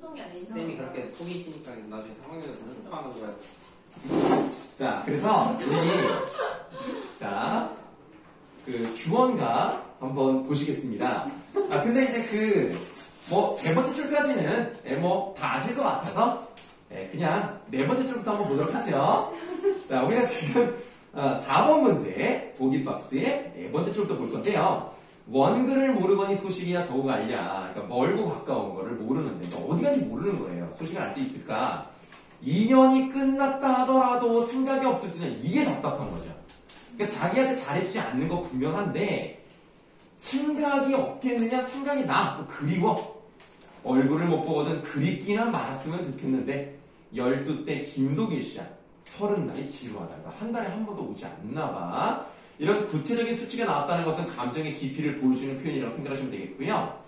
소통이 아니라 쌤이 그렇게 속이시니까 나중에 3학년에서 연습하는 거야. 자, 그래서 자, 그 규원가 한번 보시겠습니다. 근데 이제 세 번째 줄까지는 뭐 다 아실 것 같아서 그냥 네 번째 줄부터 한번 보도록 하죠. 자, 우리가 지금 4번 문제 보기 박스의 네 번째 줄부터 볼 건데요. 원근을 모르거니 소식이나 더욱 알랴. 그러니까 멀고 가까운 거를 모르는데 그러니까 어디 간지 모르는 거예요. 소식을 알 수 있을까? 2년이 끝났다 하더라도 생각이 없을 때는 이게 답답한 거죠. 그러니까 자기한테 잘해주지 않는 거 분명한데 생각이 없겠느냐? 생각이 나. 그리워. 얼굴을 못 보거든 그립기나 말았으면 좋겠는데 12대 김도길씨야. 30날이 지루하다가 한 달에 한 번도 오지 않나 봐. 이런 구체적인 수치가 나왔다는 것은 감정의 깊이를 보여주는 표현이라고 생각하시면 되겠고요.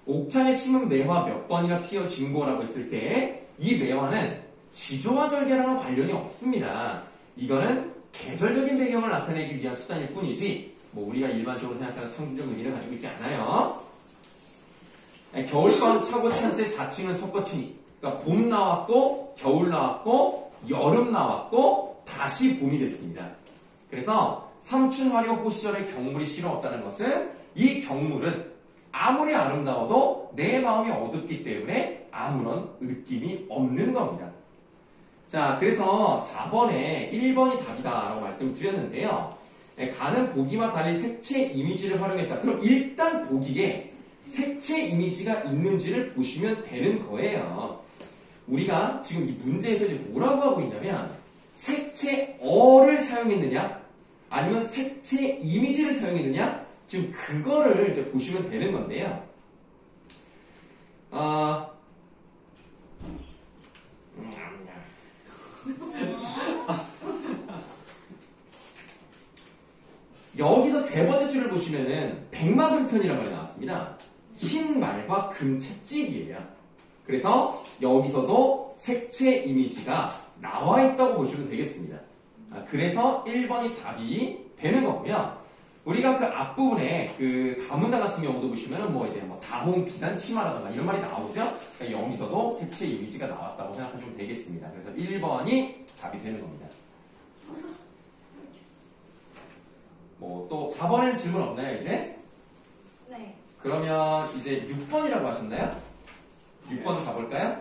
옥창에 심은 매화 몇 번이나 피어진 거라고 했을 때 이 매화는 지조와 절개랑은 관련이 없습니다. 이거는 계절적인 배경을 나타내기 위한 수단일 뿐이지 뭐 우리가 일반적으로 생각하는 상징적 의미를 가지고 있지 않아요. 겨울밤 차고 찬째 자칭을 섞어치니 그러니까 봄 나왔고 겨울 나왔고 여름 나왔고 다시 봄이 됐습니다. 그래서 삼춘화려 호시절에 경물이 실어 없다는 것은 이 경물은 아무리 아름다워도 내 마음이 어둡기 때문에 아무런 느낌이 없는 겁니다. 자, 그래서 4번에 1번이 답이다라고 말씀을 드렸는데요. 가는 보기와 달리 색채 이미지를 활용했다. 그럼 일단 보기에 색채 이미지가 있는지를 보시면 되는 거예요. 우리가 지금 이 문제에서 이제 뭐라고 하고 있냐면 색채어를 사용했느냐 아니면 색채 이미지를 사용했느냐 지금 그거를 이제 보시면 되는 건데요. 여기서 세 번째 줄을 보시면은 백마금편이라는 말이 나왔습니다. 흰 말과 금 채찍이에요. 그래서 여기서도 색채 이미지가 나와 있다고 보시면 되겠습니다. 그래서 1번이 답이 되는 거고요. 우리가 그 앞부분에 그 가문당 같은 경우도 보시면은 뭐 이제 뭐 다홍 비단 치마라든가 이런 말이 나오죠. 그러니까 여기서도 색채 이미지가 나왔다고 생각하시면 되겠습니다. 그래서 1번이 답이 되는 겁니다. 뭐 또 4번에는 질문 없나요 이제? 네. 그러면 이제 6번이라고 하셨나요? 6번 가볼까요?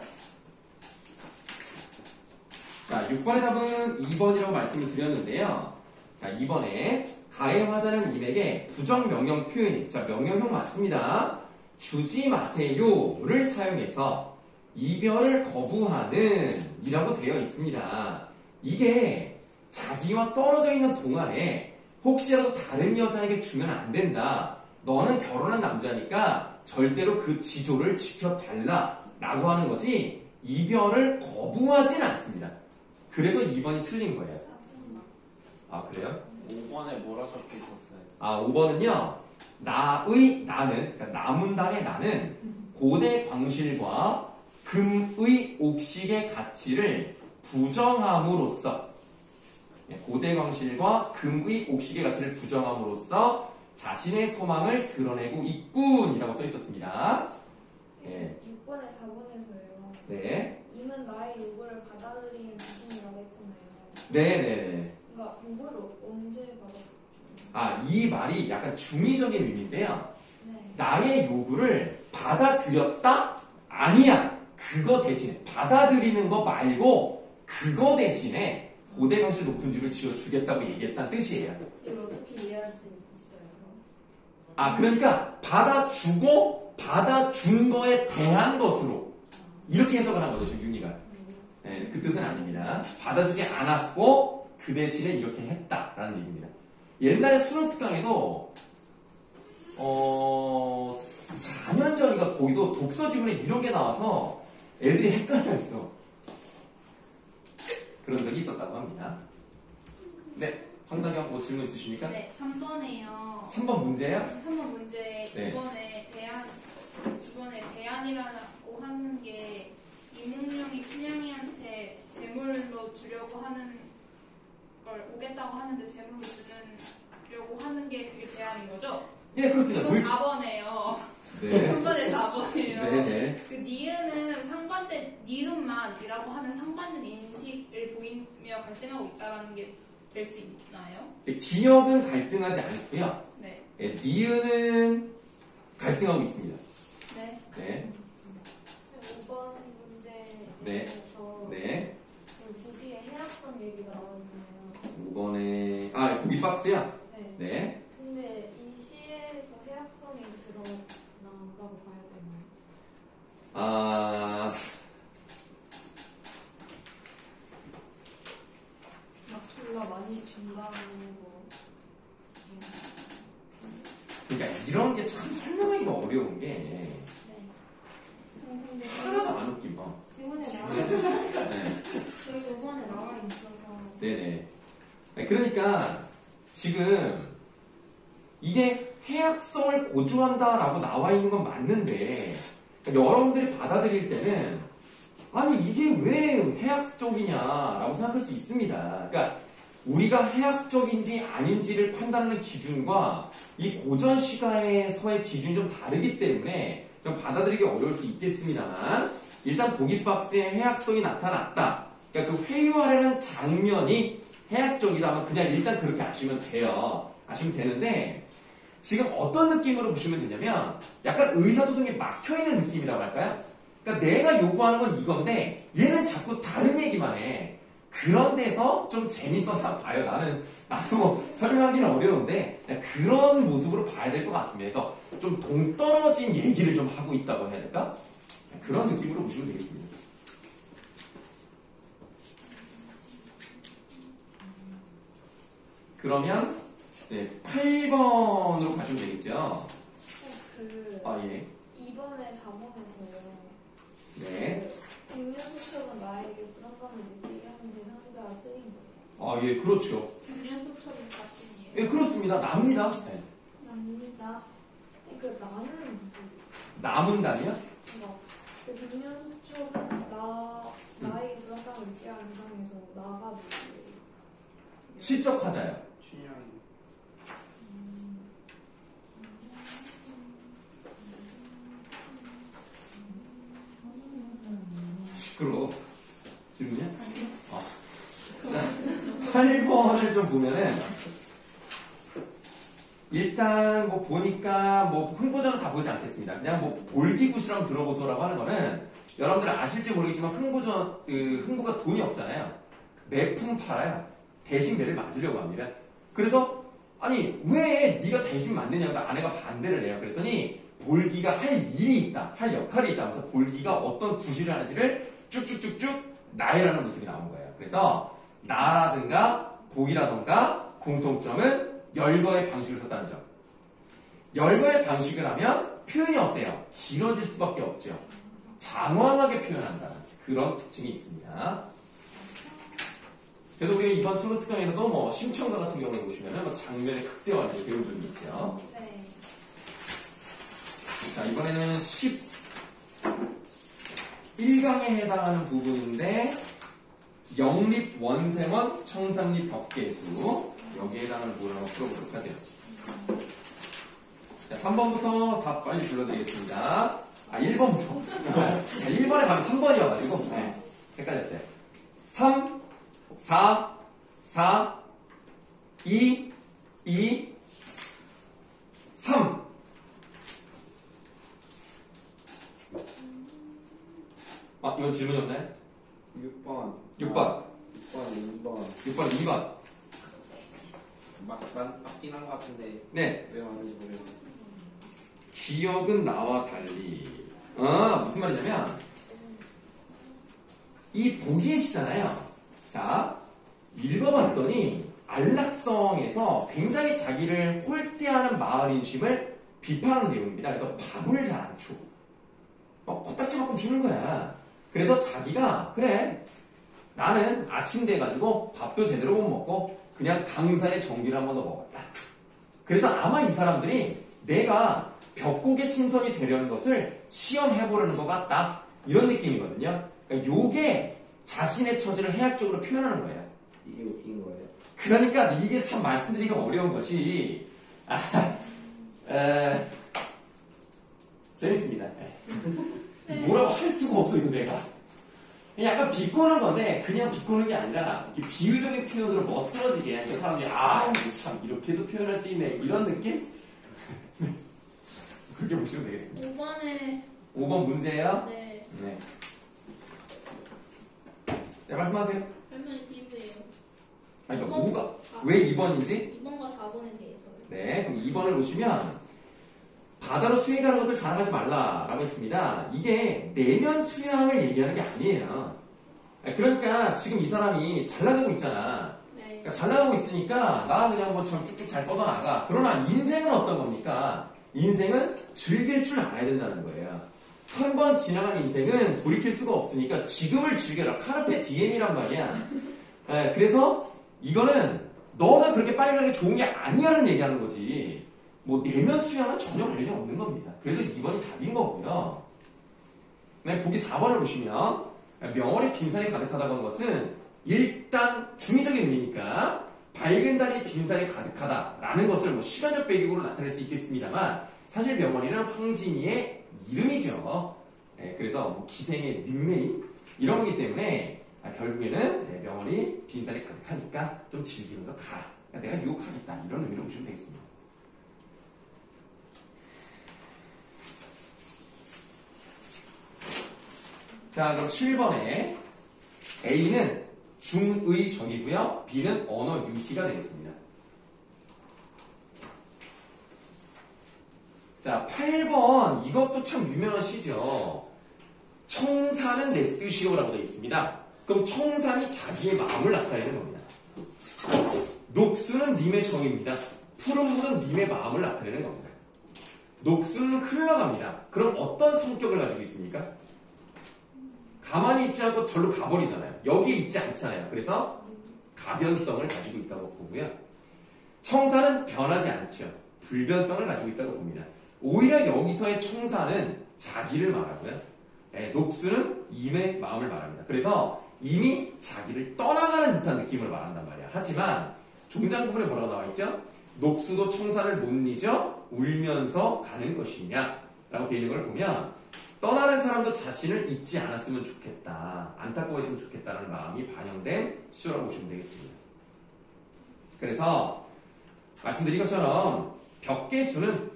자, 6번의 답은 2번이라고 말씀을 드렸는데요. 자, 2번에 가해화자는 임에게 부정명령 표현이, 자, 명령형 맞습니다. 주지 마세요를 사용해서 이별을 거부하는 이라고 되어 있습니다. 이게 자기와 떨어져 있는 동안에 혹시라도 다른 여자에게 주면 안 된다. 너는 결혼한 남자니까 절대로 그 지조를 지켜달라 라고 하는 거지 이별을 거부하진 않습니다. 그래서 2번이 틀린 거예요. 아, 그래요? 5번에 뭐라 적혀 있었어요? 5번은요. 나의 나는, 그러니까 나문단의 나는 고대 광실과 금의 옥식의 가치를 부정함으로써 고대 광실과 금의 옥식의 가치를 부정함으로써 자신의 소망을 드러내고 있군이라고 써 있었습니다. 네. 6번에 4번에서요. 네. 임은 나의 요구를 받아들이는 기준이라고 했잖아요. 네네네. 그러니까 요구를 언제 받아들였죠? 이 말이 약간 중의적인 의미인데요. 네. 나의 요구를 받아들였다? 아니야. 그거 대신에 받아들이는 거 말고 그거 대신에 고대 강실 높은 집을 지어주겠다고 얘기했다는 뜻이에요. 이걸 어떻게 이해할 수 있어요? 그럼? 그러니까 받아주고 받아준 거에 대한 것으로 이렇게 해석을 한 거죠, 지금 윤희가. 네, 그 뜻은 아닙니다. 받아주지 않았고 그 대신에 이렇게 했다라는 얘기입니다. 옛날에 수능 특강에도 4년 전인가 거기도 독서 지문에 이런 게 나와서 애들이 헷갈려했어. 그런 적이 있었다고 합니다. 네, 황다경 뭐 질문 있으십니까? 네, 3번에요. 3번 문제요? 3번 문제 네. 이번에 대안이라고 하는 게 이몽룡이 춘향이한테 제물로 주려고 하는 걸 오겠다고 하는데 제물로 주려고 하는 게 그게 대안인 거죠? 네, 그렇습니다. 그리고 4번에요. 네. 3번에 4번이에요. 네네. 그 니은은 상반 근데 니은만이라고 하면 상반된 인식을 보이며 갈등하고 있다라는 게 될 수 있나요? 기억은 갈등하지 않고요. 네. 네, 니은은 갈등하고 있습니다. 네. 네. 5번 문제에서 네. 네. 그 보기에 해악성 얘기가 나오잖아요. 5번에 고기 박스요? 네. 네. 근데 이 시에서 해악성이 드러난다고 봐야 되나요? 아, 막 졸라 많이 준다고. 그러니까 이런 게 참 설명하기가 어려운 게 네. 근데 하나도 안 웃긴 거. 지문에 나와 네. 저희 5번에 나와 있어서. 네네. 네, 그러니까 지금 이게 해악성을 고조한다라고 나와 있는 건 맞는데 그러니까 여러분들이 받아들일 때는 아니 이게 왜 해악적이냐라고 생각할 수 있습니다. 그러니까 우리가 해악적인지 아닌지를 판단하는 기준과 이 고전 시가에서의 기준이 좀 다르기 때문에 좀 받아들이기 어려울 수 있겠습니다만 일단 보기 박스에 해악성이 나타났다. 그러니까 그 회유하려는 장면이 해악적이다 하면 그냥 일단 그렇게 아시면 돼요. 아시면 되는데 지금 어떤 느낌으로 보시면 되냐면 약간 의사소통에 막혀있는 느낌이라고 할까요? 그러니까 내가 요구하는 건 이건데 얘는 자꾸 다른 얘기만 해. 그런 데서 좀 재밌었나 봐요. 나도 뭐 설명하기는 어려운데 그런 모습으로 봐야 될 것 같습니다. 그래서 좀 동떨어진 얘기를 좀 하고 있다고 해야 될까? 그런 느낌으로 보시면 되겠습니다. 그러면 이제 8번으로 가시면 되겠죠? 그 아, 예. 2번에 4번에서요. 네. 백면소첩은 나에게 불안감을 느끼게 하는 대상자가 쓰인 거예요. 아, 예, 그렇죠. 백년소첩이 자신이에요. 예, 그렇습니다. 납니다. 네. 납니다. 그 나는 누구? 남은 단이요? 그 백면소첩은 나에게 불안감을 느끼게 하는 상에서 나가 누구예요? 실적 화자요. 춘향이. 시끄러워. 질문이야? 자, 8번을 좀 보면은, 일단 뭐 보니까 뭐 흥보전은 다 보지 않겠습니다. 그냥 뭐 볼기구시랑 들어보소라고 하는 거는 여러분들 아실지 모르겠지만 흥부가 돈이 없잖아요. 매품 팔아요. 대신 배를 맞으려고 합니다. 그래서 아니 왜 네가 대신 맞느냐고 아내가 반대를 해요. 그랬더니 볼기가 할 일이 있다. 할 역할이 있다. 그래서 볼기가 어떤 구실을 하는지를 쭉쭉쭉쭉 나열하는 모습이 나온 거예요. 그래서 나라든가 복이라든가 공통점은 열거의 방식을 썼다는 점. 열거의 방식을 하면 표현이 어때요? 길어질 수밖에 없죠. 장황하게 표현한다는 그런 특징이 있습니다. 그래도 우리가 이번 수능특강에서도 뭐 심청가 같은 경우를 보시면은 뭐 장면의 극대화를 배운 적이 있죠. 네. 자, 이번에는 11강에 해당하는 부분인데 영립 원생원 청산리 벽계수 여기에 해당하는 부분을 한번 풀어보도록 하죠. 자, 3번부터 답 빨리 불러드리겠습니다. 1번부터. 1번에 답이 3번이어가지고 네, 헷갈렸어요. 3, 4, 4, 2, 2, 3. 아, 이건 질문이 없나요? 6번. 6번. 6번, 2번. 6번, 2번. 맞긴 한 것 같은데 네. 왜 맞는지 모르겠어요. 기억은 나와 달리. 무슨 말이냐면, 이 보기시잖아요. 자, 읽어봤더니, 안락성에서 굉장히 자기를 홀대하는 마을인심을 비판하는 내용입니다. 그래서 밥을 잘 안 줘. 코딱지만큼 주는 거야. 그래서 자기가, 그래, 나는 아침 돼가지고 밥도 제대로 못 먹고, 그냥 강산의 전기를 한 번 더 먹었다. 그래서 아마 이 사람들이 내가 벽곡의 신선이 되려는 것을 시험해보려는 것 같다. 이런 느낌이거든요. 그러니까 요게 자신의 처지를 해학적으로 표현하는 거예요. 이게 웃긴 거예요. 그러니까 이게 참 말씀드리기가 어려운 것이 재밌습니다. 네. 뭐라고 할 수가 없어 이거 내가. 약간 비꼬는 건데 그냥 비꼬는 게 아니라 이렇게 비유적인 표현으로 멋들어지게 하니까 사람들이 아, 참 이렇게도 표현할 수 있네 이런 느낌? 그렇게 보시면 되겠습니다. 5번 문제예요? 네. 네. 네, 말씀하세요. 설명이 필요해요. 아니, 그러니까 이번- 뭐가 왜 2번인지? 2번과 4번에 대해서요. 네, 그럼 2번을 보시면 바다로 수행하는 것을 자랑하지 말라라고 했습니다. 이게 내면 수양을 얘기하는 게 아니에요. 그러니까 지금 이 사람이 잘 나가고 있잖아. 네. 그러니까 잘 나가고 있으니까 나 그냥 뭐처럼 쭉쭉 잘 뻗어나가. 그러나 인생은 어떤 겁니까? 인생은 즐길 줄 알아야 된다는 거예요. 한 번 지나간 인생은 돌이킬 수가 없으니까 지금을 즐겨라. 카르페 디엠이란 말이야. 그래서 이거는 너가 그렇게 빨리 가는 게 좋은 게 아니야는 얘기하는 거지. 뭐 내면 수양은 전혀 관련이 없는 겁니다. 그래서 2번이 답인 거고요. 네, 보기 4번을 보시면 명월의 빈산이 가득하다고 하는 것은 일단 중의적인 의미니까 밝은 달이 빈산이 가득하다라는 것을 뭐 시간적 배경으로 나타낼 수 있겠습니다만 사실 명월이는 황진이의 이름이죠. 네, 그래서 뭐 기생의 닉네임 이런 거기 때문에 결국에는 명월이 빈산이 가득하니까 좀 즐기면서 가라. 그러니까 내가 유혹하겠다 이런 의미로 보시면 되겠습니다. 자, 그럼 7번에 A는 중의 정이고요. B는 언어 유희가 되겠습니다. 자, 8번 이것도 참 유명한 시죠. 청산은 내 뜻이요라고 되어 있습니다. 그럼 청산이 자기의 마음을 나타내는 겁니다. 녹수는 님의 정입니다. 푸른 물은 님의 마음을 나타내는 겁니다. 녹수는 흘러갑니다. 그럼 어떤 성격을 가지고 있습니까? 가만히 있지 않고 절로 가버리잖아요. 여기에 있지 않잖아요. 그래서 가변성을 가지고 있다고 보고요. 청산은 변하지 않죠. 불변성을 가지고 있다고 봅니다. 오히려 여기서의 청산은 자기를 말하고요. 녹수는 임의 마음을 말합니다. 그래서 이미 자기를 떠나가는 듯한 느낌을 말한단 말이야. 하지만 종장 부분에 뭐라고 나와 있죠? 녹수도 청산을 못 잊어 울면서 가는 것이냐 라고 되어 있는 걸 보면 떠나는 사람도 자신을 잊지 않았으면 좋겠다. 안타까워했으면 좋겠다라는 마음이 반영된 시조라고 보시면 되겠습니다. 그래서 말씀드린 것처럼 벽계수는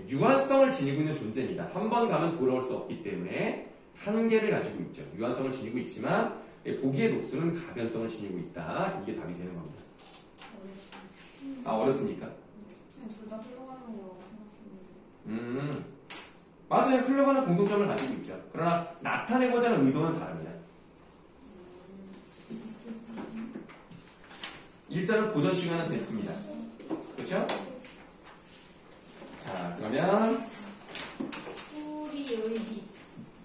유한성을 지니고 있는 존재입니다. 한 번 가면 돌아올 수 없기 때문에 한계를 가지고 있죠. 유한성을 지니고 있지만 보기의 녹수는 가변성을 지니고 있다. 이게 답이 되는 겁니다. 아, 어렵습니까? 둘 다 흘러가는 거라고 생각했는데. 맞아요. 흘러가는 공통점을 가지고 있죠. 그러나 나타내고자 하는 의도는 다릅니다. 일단은 고전 시간은 됐습니다. 그렇죠? 자, 그러면 소리의 빛.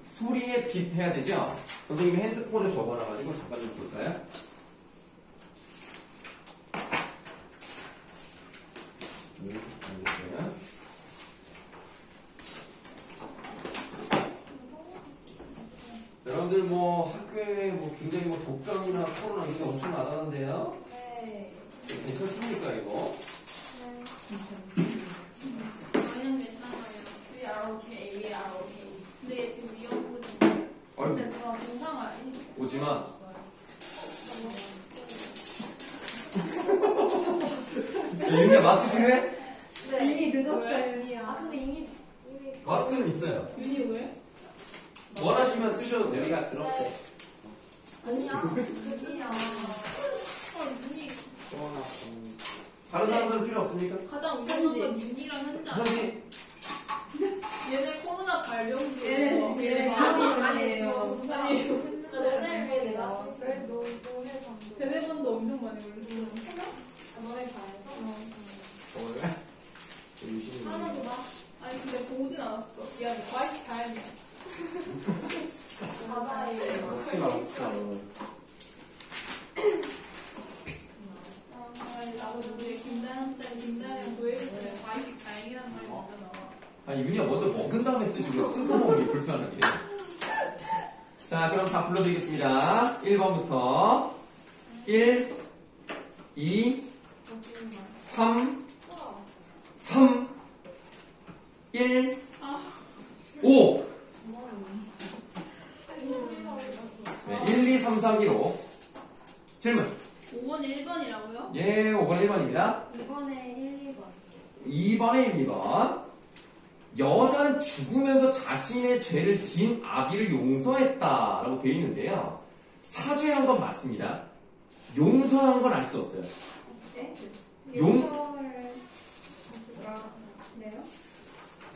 소리의 빛 해야 되죠? 선생님이 핸드폰에 적어놔가지고 잠깐 좀 볼까요? 여러분들 뭐 학교에 뭐 굉장히 뭐 독감이나 코로나 이게 엄청 나가는데요. 네. 괜찮습니까 이거? 저희는 괜찮아요. We are okay, we are okay. 근데 지금 위험군. 아이고 근데 저 증상 아니? 오지마. 윤이야 마스크 필요해? 네. 이미 늦었어요, 왜? 윤이야. 아, 근데 이미 마스크는 있어요. 윤이 왜? 원하시면 쓰셔도 돼요. 여기가 더럽대. 아니야. 그지야. 윤이 코로나 다른 사람들은 필요 없습니까? 가장 위험한 건 윤이랑 현지 아니야? 현지 얘네 코로나 발병기예요. 얘네 얘네 마음이 마음이 아니에요. 아니에요. 너네 왜 내가 썼어? 왜 너네 방도? 대대본도 엄청 많이 올렸어. 너네 잘해서? 원래 유신이 하나도 봐. 아니 근데 보진 않았어. 야, 과외식 다행이야. 바다에 먹지 마 먹지 마. 나도 누구의 김다현 노예를 때 과외식 다행이란 말이 먼저 나와. 아니 윤이야 먼저 먹은 다음에 쓰지 왜 쓰고 먹는 게 불편하게. 자 그럼 다 불러드리겠습니다. 1번부터 1, 2, 3, 3, 1, 5. 네, 1, 2, 3, 4, 2로 질문. 5번 1번이라고요? 예, 5번 1번입니다. 이번에 1, 2번. 2번에 2번. 여자는 죽으면서 자신의 죄를 진 아비를 용서했다라고 되어 있는데요. 사죄한 건 맞습니다. 용서한 건 알 수 없어요. 네? 용- 용서를 그래요?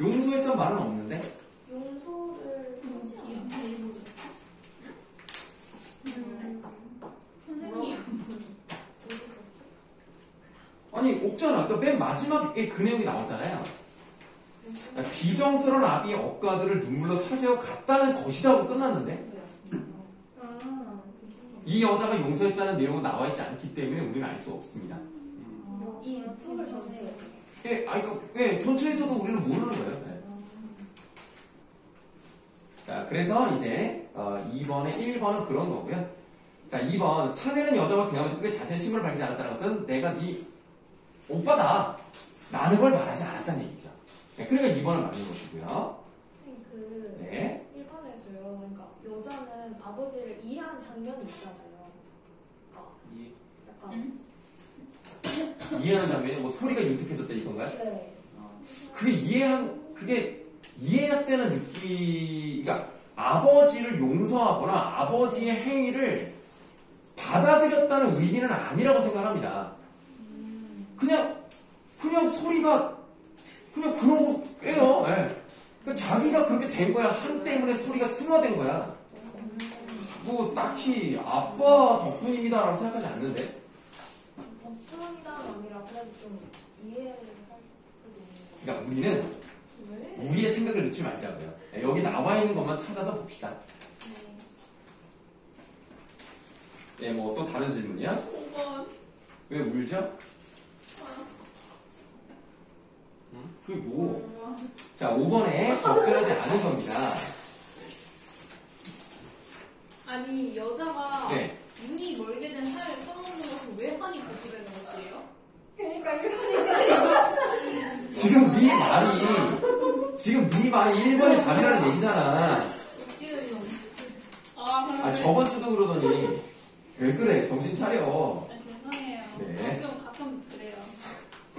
용서했다는 말은 없는데 용서를 하지 않아요. 선생님. 아니 없잖아. 그러니까 맨 마지막에 그 내용이 나오잖아요. 비정스러운 아비의 억가들을 눈물로 사죄하고 갔다는 것이라고 끝났는데 아, 이 여자가 용서했다는 내용은 나와 있지 않기 때문에 우리는 알 수 없습니다. 이 톡을 전해요. 예, 전체에서도 우리는 모르는 거예요. 네. 자, 그래서 이제 2번에 1번은 그런 거고요. 자, 2번 사내는 여자와 대화하면서 끝까지 자신의 신분을 밝히지 않았다는 것은 내가 네 오빠다 라는 걸 말하지 않았다는 얘기죠. 네, 그러니까 2번을 맞는 것이고요. 그 네. 1번에서요. 그러니까 여자는 아버지를 이해한 장면이 있잖아요. 약간 이해하는 장면이 뭐 소리가 윤택해졌다 이건가요? 네. 그게 이해했다는 느낌, 그러니까 아버지를 용서하거나 아버지의 행위를 받아들였다는 의미는 아니라고 생각합니다. 그냥 소리가 그냥 그런 거예요. 예. 그러니까 자기가 그렇게 된 거야. 한 때문에 소리가 승화된 거야. 뭐 딱히 아빠 덕분입니다라고 생각하지 않는데. 덕분이다는 아니라 그래도 좀 이해를 할 수도 있는 거. 그러니까 우리는 왜? 우리의 생각을 넣지 말자고요. 예, 여기 나와 있는 것만 찾아서 봅시다. 예, 뭐 또 다른 질문이야? 5번. 왜 울죠? 그게 뭐? 자, 5번에 적절하지 않은 겁니다. 아니 여자가 네. 눈이 멀게 된 사이에 서러우는 것은 왜 한이 고지되는 것이에요? 그러니까 이거는 지금 네 말이 1번이 답이라는 얘기잖아. 웃기는 놈. 아, 저번 주도 그러더니 왜 그래? 정신 차려. 죄송해요. 네. 가끔 그래요.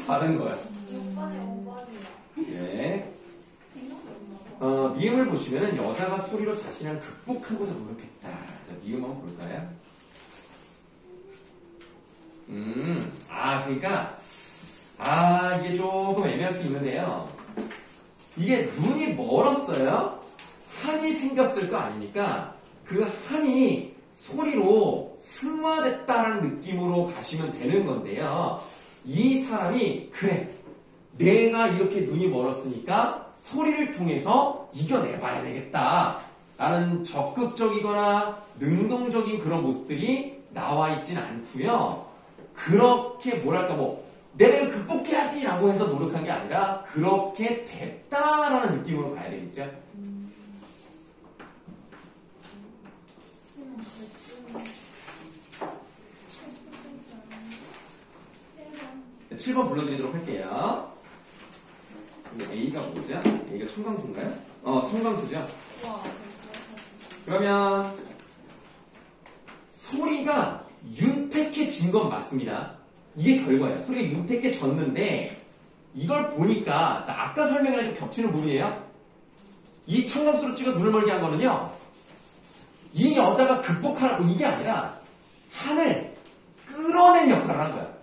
다른 거야. 6번에 5번이야. 네. 생각도 안 나고. 미음을 보시면은 여자가 소리로 자신을 극복하고자 노력했다. 자, 미음 한번 볼까요? 그러니까 이게 조금 애매할 수 있는데요. 이게 눈이 멀었어요. 한이 생겼을 거 아니니까 그 한이 소리로 승화됐다는 느낌으로 가시면 되는 건데요. 이 사람이 그래 내가 이렇게 눈이 멀었으니까 소리를 통해서 이겨내봐야 되겠다 라는 적극적이거나 능동적인 그런 모습들이 나와 있진 않고요. 그렇게 뭐랄까 내가 이걸 극복해야지 라고 해서 노력한 게 아니라 그렇게 됐다라는 느낌으로 가야 되겠죠. 네, 7번 불러드리도록 할게요. 근데 A가 뭐죠? A가 청강수인가요? 청강수죠. 그러면 소리가 윤택해진 건 맞습니다. 이게 결과예요. 소리가 윤택해졌는데 이걸 보니까 자, 아까 설명이랑 좀 겹치는 부분이에요. 이 청강수로 찍어 눈을 멀게 한 거는요. 이 여자가 극복하라고 이게 아니라 한을 끌어낸 역할을 하는 거야.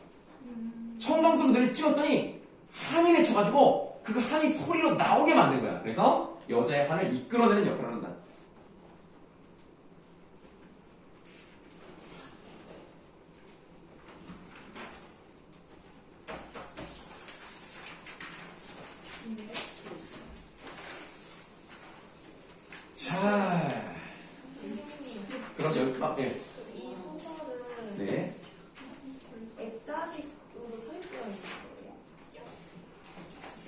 청강수로 눈을 찍었더니 한이 맺혀가지고 그 한이 소리로 나오게 만든 거야. 그래서 여자의 한을 이끌어내는 역할을 한다. 자, 그럼 여기 예. 이 소설은 네. 액자식으로 설계되어 있는 거예요?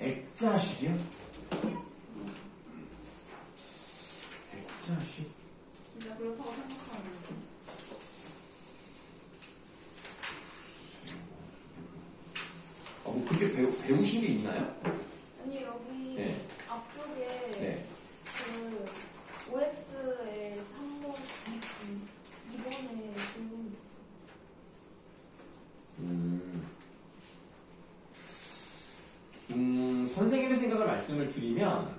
액자식이요? 액자식? 진짜 그렇다고 생각하는데. 뭐 그렇게 배우신 게 있나요? 아니 여기 네. 앞쪽에 네. 그 OX의 3번 말씀을 드리면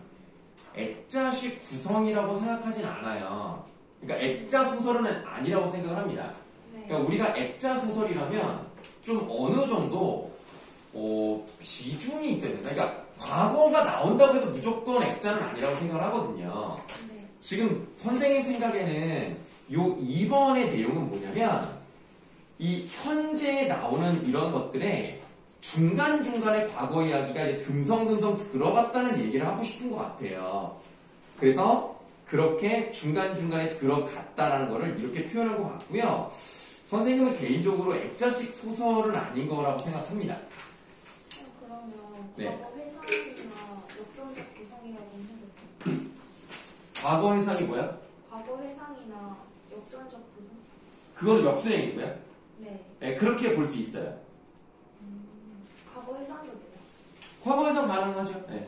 액자식 구성이라고 생각하진 않아요. 그러니까 액자 소설은 아니라고 생각을 합니다. 네. 그러니까 우리가 액자 소설이라면 좀 어느 정도 비중이 있어야 된다. 그러니까 과거가 나온다고 해서 무조건 액자는 아니라고 생각을 하거든요. 네. 지금 선생님 생각에는 요 2번의 내용은 뭐냐면 이 현재에 나오는 이런 것들에 중간중간에 과거 이야기가 이제 듬성듬성 들어갔다는 얘기를 하고 싶은 것 같아요. 그래서 그렇게 중간중간에 들어갔다라는 거를 이렇게 표현한 것 같고요. 선생님은 개인적으로 액자식 소설은 아닌 거라고 생각합니다. 그러면 네. 과거 회상이나 역전적 구성이라고 해도 과거 해상이 뭐야? 과거 회상이나 역전적 구성? 그거는 역순행이고요. 네. 네, 그렇게 볼 수 있어요. 과거 회상도 돼요. 과거 해상 가능하죠. 네.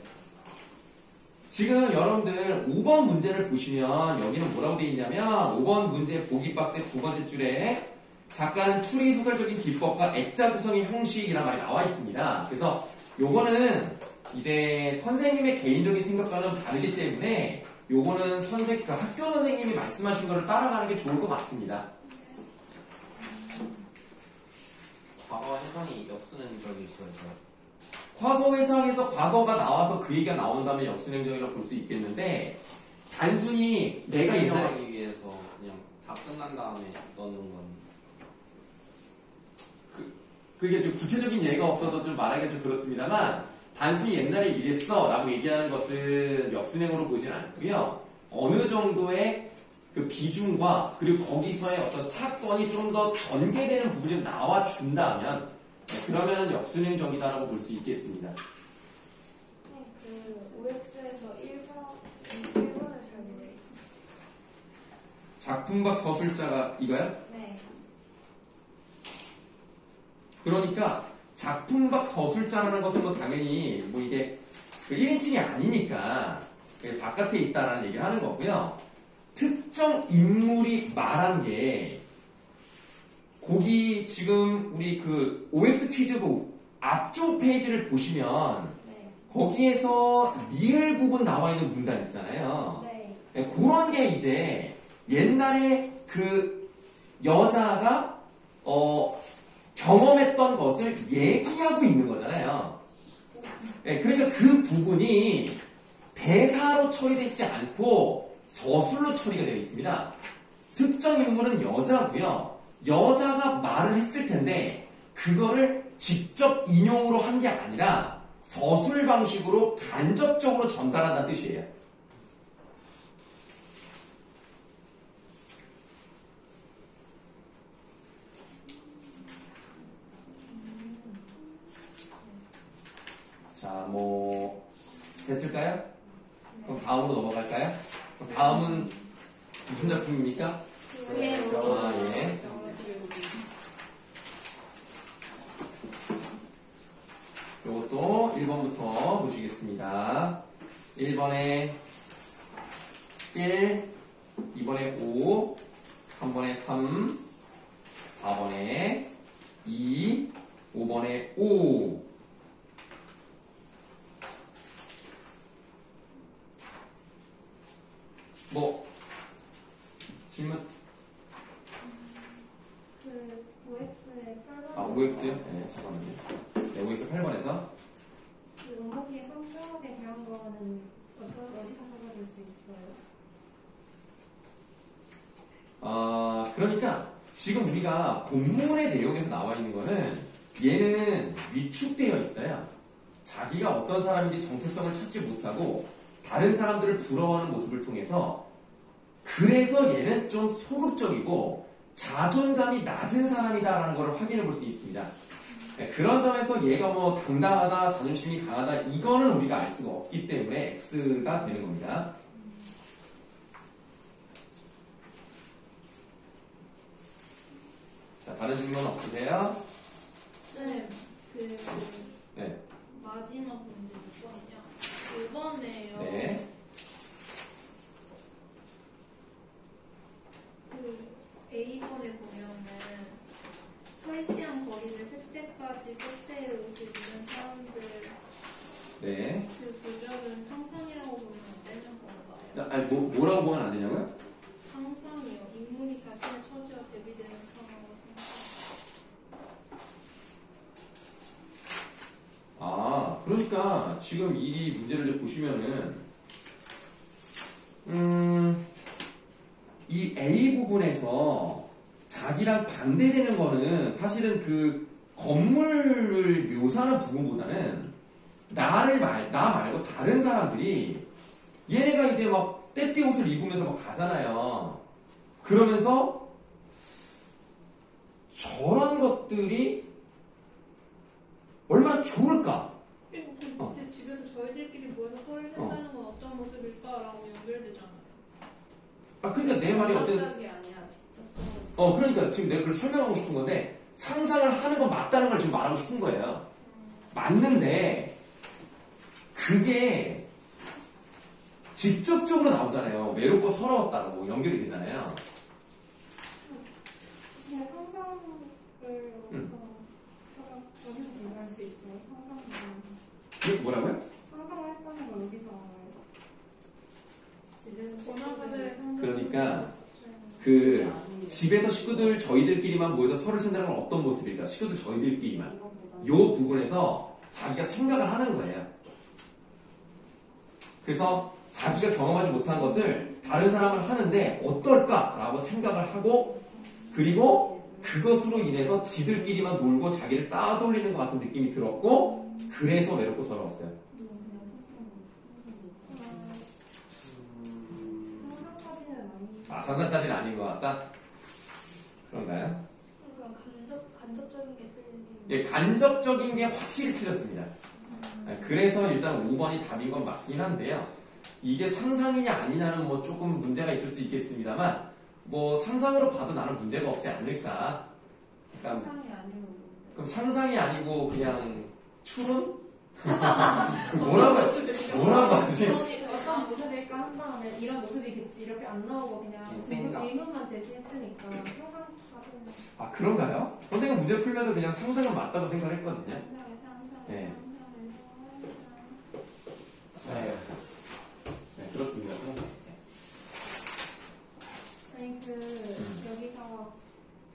지금 여러분들 5번 문제를 보시면 여기는 뭐라고 되어 있냐면 5번 문제 보기 박스의 두 번째 줄에 작가는 추리 소설적인 기법과 액자 구성의 형식이란 말이 나와 있습니다. 그래서 요거는 이제 선생님의 개인적인 생각과는 다르기 때문에 요거는 그 학교 선생님이 말씀하신 거를 따라가는 게 좋을 것 같습니다. 과거 해상이 역수는 적이 있어요. 과거 회상에서 과거가 나와서 그 얘기가 나온다면 역순행적이라고 볼 수 있겠는데 단순히 내가 옛날에 설명하기 위해서 그냥 다 끝난 다음에 넣는 건. 그게 좀 구체적인 예가 없어서 좀 말하기가 좀 그렇습니다만 단순히 옛날에 이랬어 라고 얘기하는 것은 역순행으로 보진 않고요. 어느 정도의 그 비중과 그리고 거기서의 어떤 사건이 좀 더 전개되는 부분이 좀 나와준다면 그러면 역순행적이다라고 볼 수 있겠습니다. 네, 그 OX에서 1번을 잘 모르겠어요. 작품과 서술자가 이거야? 네. 그러니까 작품박 서술자라는 것은 뭐 당연히 뭐 이게 그 1인칭이 아니니까 바깥에 있다라는 얘기를 하는 거고요. 특정 인물이 말한 게 거기 지금 우리 그 OX 퀴즈북 앞쪽 페이지를 보시면 네. 거기에서 리을 부분 나와 있는 문단 있잖아요. 네. 네, 그런 게 이제 옛날에 그 여자가 경험했던 것을 얘기하고 있는 거잖아요. 네, 그러니까 그 부분이 대사로 처리되어 있지 않고 서술로 처리가 되어 있습니다. 특정 인물은 여자고요. 여자가 말을 했을 텐데 그거를 직접 인용으로 한 게 아니라 서술 방식으로 간접적으로 전달한다는 뜻이에요. 자, 뭐 됐을까요? 그럼 다음으로 넘어갈까요? 그럼 다음은 무슨 작품입니까? 예, 아, 예. 요것도 1번부터 보시겠습니다. 1번에 1, 2번에 5, 3번에 3, 4번에 2, 5번에 5. 뭐 질문? 그 OX의 8번. 아, OX요? 네, 잠깐만요. 네, OX 8번에서 그 원고기의 성격에 대한 거는 어디서 찾아볼 수 있어요? 그러니까 지금 우리가 본문의 내용에서 나와 있는 거는 얘는 위축되어 있어요. 자기가 어떤 사람인지 정체성을 찾지 못하고 다른 사람들을 부러워하는 모습을 통해서 그래서 얘는 좀 소극적이고 자존감이 낮은 사람이다라는 걸 확인해 볼 수 있습니다. 네, 그런 점에서 얘가 뭐 당당하다, 자존심이 강하다 이거는 우리가 알 수가 없기 때문에 X가 되는 겁니다. 자, 다른 질문 없으세요? 네, 네. 마지막 문제 몇 번이냐? 5번에요. 네. 그 A번에 보면은 철시한 거리를 햇새까지 꽃대의 옷을 입은 사람들 네. 그 구절은 뭐라고 보면 안 되냐고요? 상상이요. 인물이 자신의 처지와 대비되는 상황으로 상상. 아, 그러니까 지금 이 문제를 이제 보시면은 이 A 부분에서 자기랑 반대되는 거는 사실은 그 건물을 묘사하는 부분보다는 나 말고 다른 사람들이 얘네가 이제 막 떼띠 옷을 입으면서 막 가잖아요. 그러면서 저런 것들이 얼마나 좋을까? 그리고 그 밑에 집에서 저희들끼리 모여서 설을 낸다는 건 어떤 모습일까라고 연결되잖아요. 아, 그러니까 내 말이 어떤 짝이 아니야 직접. 그러니까 지금 내가 그걸 설명하고 싶은 건데 상상을 하는 건 맞다는 걸 지금 말하고 싶은 거예요. 맞는데 그게 직접적으로 나오잖아요. 외롭고 서러웠다고 연결이 되잖아요. 그냥 상상을 여기서 공부할 수 있어요. 상상을. 뭐라고요? 상상을 했다는 걸 여기서 알아요. 집에서 번화가들의 상상. 그러니까 그 집에서 식구들 저희들끼리만 모여서 설을 쓴다는 건 어떤 모습일까? 식구들 저희들끼리만. 요 부분에서 자기가 생각을 하는 거예요. 그래서 자기가 경험하지 못한 것을 다른 사람은 하는데 어떨까라고 생각을 하고 그리고 그것으로 인해서 지들끼리만 놀고 자기를 따돌리는 것 같은 느낌이 들었고 그래서 외롭고 서러웠어요. 상상까지는 아닌 것 같다? 그런가요? 그럼 간접적인 게 틀린 예, 간접적인 게 확실히 틀렸습니다. 그래서 일단 5번이 답인 건 맞긴 한데요. 이게 상상이냐 아니냐는 뭐 조금 문제가 있을 수 있겠습니다만 뭐 상상으로 봐도 나는 문제가 없지 않을까. 그러니까 상상이 아니면 그럼 상상이 아니고 그냥 추론? 뭐라고 하지? 어떤 모습일까 한 다음에 이런 모습이겠지 이렇게 안 나오고 그냥 생각. 의문만 제시했으니까 상상하고는 아, 그런가요? 선생님 문제 풀면서 그냥 상상은 맞다고 생각을 했거든요. 네. 네, 그렇습니다. 아니 여기서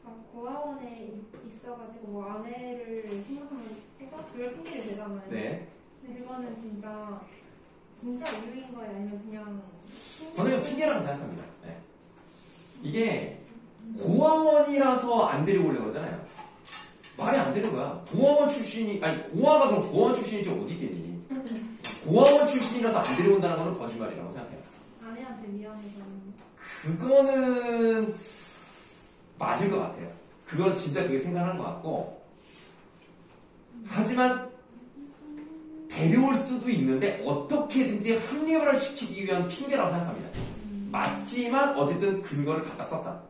막 고아원에 있어가지고 뭐 아내를 생각하면 해서 그걸 핑계를 대잖아요. 네. 근데 그거는 진짜 이유인 거예요? 아니면 그냥 저는 핑계라고 생각합니다. 네. 이게 고아원이라서 안 데려오려고 하잖아요. 말이 안 되는 거야. 고아원 출신이, 아니, 고아가 그럼 고아원 출신인지 어디 있겠니? 고아원 출신이라서 안 데려온다는 거는 거짓말이라고 생각해요. 아내한테 미안해서 그거는 맞을 것 같아요. 그거는 진짜 그게 생각하는 것 같고. 하지만 데려올 수도 있는데 어떻게든지 합리화를 시키기 위한 핑계라고 생각합니다. 맞지만 어쨌든 근거를 갖다 썼다.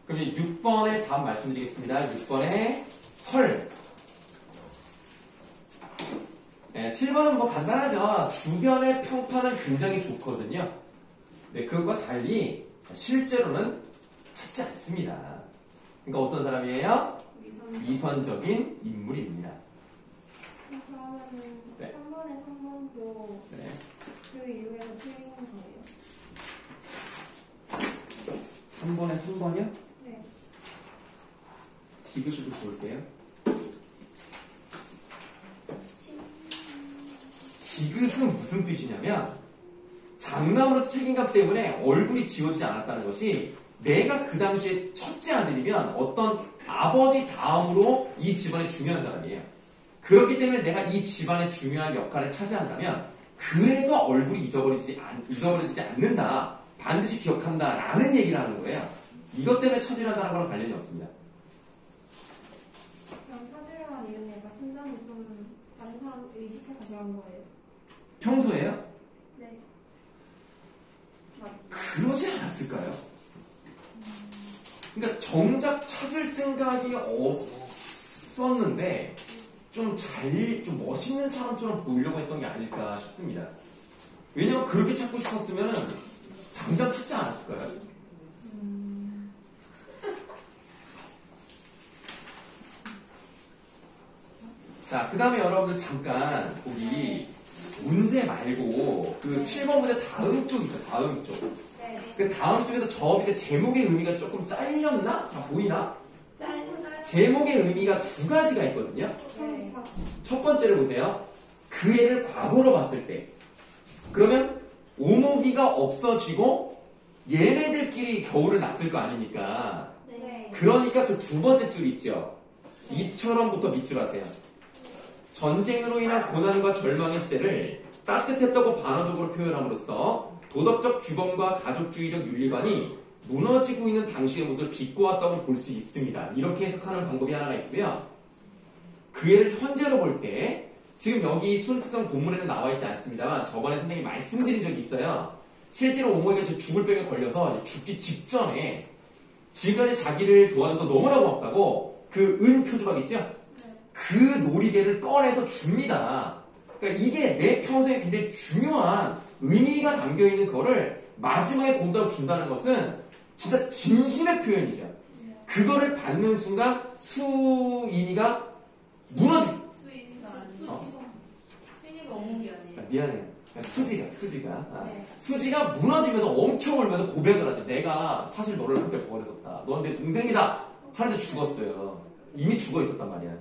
그럼 이제 6번에 다음 말씀드리겠습니다. 6번에 설. 네, 7번은 뭐 간단하죠. 주변의 평판은 굉장히 좋거든요. 네, 그것과 달리 실제로는 찾지 않습니다. 그러니까 어떤 사람이에요? 위선적인 인물입니다. 그러면은 네. 3번에 3번도 네. 그 이유에서 틀린 거예요. 3번에 3번이요? 네. 디귿으로 볼게요. 디귿은 무슨 뜻이냐면 장남으로서 책임감 때문에 얼굴이 지워지지 않았다는 것이 내가 그 당시에 첫째 아들이면 어떤 아버지 다음으로 이 집안의 중요한 사람이에요. 그렇기 때문에 내가 이 집안의 중요한 역할을 차지한다면 그래서 얼굴이 잊어버리지 않는다. 반드시 기억한다. 라는 얘기를 하는 거예요. 이것 때문에 처질한다는 거랑 관련이 없습니다. 그럼 사주려한 이유는 약간 심장이 좀 다른 사람 의식해서 그런 거예요. 평소에요? 네. 그러지 않았을까요? 그러니까 정작 찾을 생각이 없었는데 좀 멋있는 사람처럼 보이려고 했던 게 아닐까 싶습니다. 왜냐면 그렇게 찾고 싶었으면 당장 찾지 않았을까요? 자, 그 다음에 여러분들 잠깐 우리 문제 말고 그 7번 문제 다음 쪽 있죠. 다음 쪽. 네. 그 다음 쪽에서 저 밑에 제목의 의미가 조금 잘렸나? 자, 보이나? 짧은 제목의 의미가 두 가지가 있거든요. 네. 첫 번째를 보세요. 그 애를 과거로 봤을 때. 그러면 오목이가 없어지고 얘네들끼리 겨울을 났을 거 아닙니까? 네. 그러니까 그 두 번째 줄 있죠. 이처럼부터 밑줄 하세요. 전쟁으로 인한 고난과 절망의 시대를 따뜻했다고 반어적으로 표현함으로써 도덕적 규범과 가족주의적 윤리관이 무너지고 있는 당시의 모습을 비꼬았다고 볼 수 있습니다. 이렇게 해석하는 방법이 하나가 있고요. 그 애를 현재로 볼 때 지금 여기 순특강 본문에는 나와 있지 않습니다만 저번에 선생님이 말씀드린 적이 있어요. 실제로 오모이가 죽을 병에 걸려서 죽기 직전에 지금까지 자기를 도와줘서 너무나 고맙다고 그 은 표주박 있죠? 그 놀이개를 꺼내서 줍니다. 그러니까 이게 내 평생에 굉장히 중요한 의미가 담겨있는 거를 마지막에 공짜로 준다는 것은 진짜 진심의 표현이죠. 그거를 받는 순간 수인이가 무너집니다. 수인이가 어묵이 아니에요. 미안해요. 수지가 네. 수지가 무너지면서 엄청 울면서 고백을 하죠. 내가 사실 너를 그때 버렸었다. 넌 내 동생이다. 하는데 죽었어요. 이미 죽어 있었단 말이야.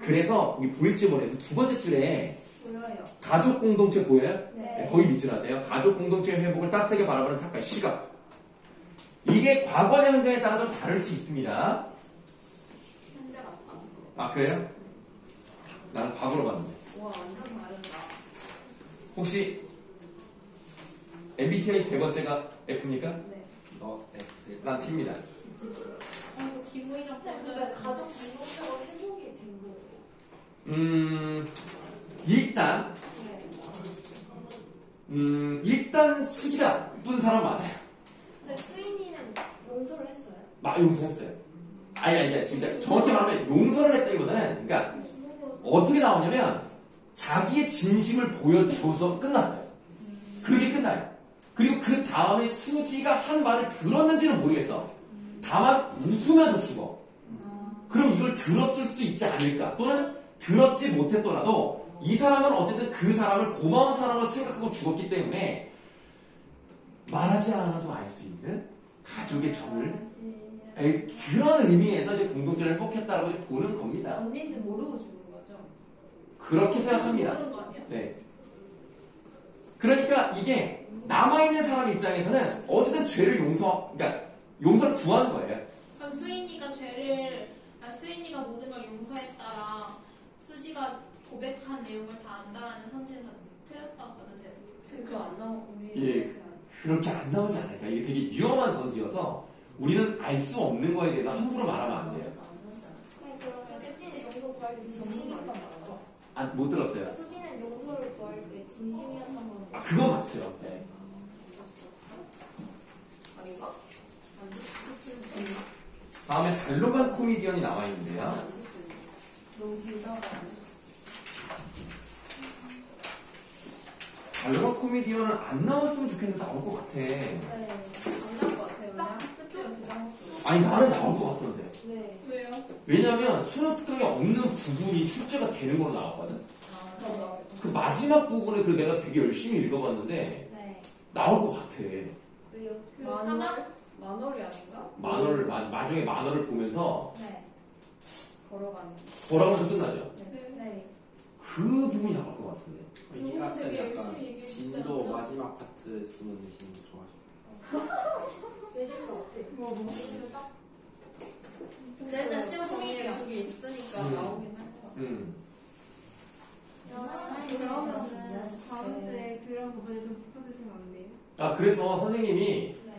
그래서 여기 보일지 모르겠는데 두 번째 줄에 보여요. 가족 공동체 보여요? 네. 거의 밑줄 하세요. 가족 공동체 회복을 따뜻하게 바라보는 작가의 시각. 이게 과거의 현장에 따라 좀 다를 수 있습니다. 현재 같다. 아 그래요? 나는 과거로 봤는데. 와 완전 다르다. 혹시 MBTI 세 번째가 F입니까? 네. 너 F. 난 T입니다. 이거 기분이랑 근데 가족 공동체가 회복이 된 거예요. 일단 네. 일단 수지가 나쁜 사람 맞아요. 근데 수인이는 용서를 했어요. 용서했어요. 아니 진짜 정확히 말하면 용서를 했다기보다는 그러니까 어떻게 나오냐면 자기의 진심을 보여줘서 끝났어요. 그렇게 끝나요. 그리고 그 다음에 수지가 한 말을 들었는지는 모르겠어. 다만 웃으면서 죽어. 그럼 이걸 들었을 수 있지 않을까? 또는 들었지 못했더라도 이 사람은 어쨌든 그 사람을 고마운 사람으로 생각하고 죽었기 때문에 말하지 않아도 알 수 있는 가족의 정을 그런 의미에서 이제 공동체를 회복했다라고 이제 보는 겁니다. 언니인지 모르고 죽은 거죠. 그렇게 생각합니다. 모르는 거 아니야? 네. 그러니까 이게 남아있는 사람 입장에서는 어쨌든 죄를 그러니까 용서를 구하는 거예요. 그럼 수인이가 모든 걸 용서했다라 수지가 고백한 내용을 다 안다라는 선지는 다 틀렸다고 봐도 돼요. 그거 안 나오고 예. 그렇게 안 나오지 않을까. 이게 되게 위험한 선지여서 우리는 알 수 없는 거에 대해서 함부로 말하면 안 돼요. 그러면 수지는 용서 구할 때 진심이었단 말이죠. 아, 못 들었어요. 수지는 용서를 구할 때 진심이었단 말이죠. 아, 그건 맞죠. 네. 아닌가? 다음에 달로간 코미디언이 나와 있는데요. 너무 길다. 달로간 코미디언은 안 나왔으면 좋겠는데 나올 것 같아. 네. 안 나올 것 같아요. 왜냐? 숙제가 두장 아니, 나는 나올 것 같던데. 네. 왜요? 왜냐면 수능 특강에 없는 부분이 출제가 되는 걸로 나왔거든. 더 나오겠다. 그 마지막 부분을 그 내가 되게 열심히 읽어봤는데 네. 나올 것 같아. 왜요? 그 만월이 아닌가? 마지막에 만화를 보면서 네. 걸어가는. 보라면서 끝나죠. 네. 그 부분이 나올 것 같은데. 그거 이해갔어요. 되게 약간 열심히 얘기해 주시지 진도 않았어요? 마지막 파트 지문 내시는 거 좋아하시고. 내신 거 어때? 뭐 딱. 근데 일단 시험 정리가 그게 있으니까 나오긴 할 것 같아요. 그러면은 다음 주에 그런 부분을 좀 짚어주시면 안 돼요? 아, 그래서 선생님이 네.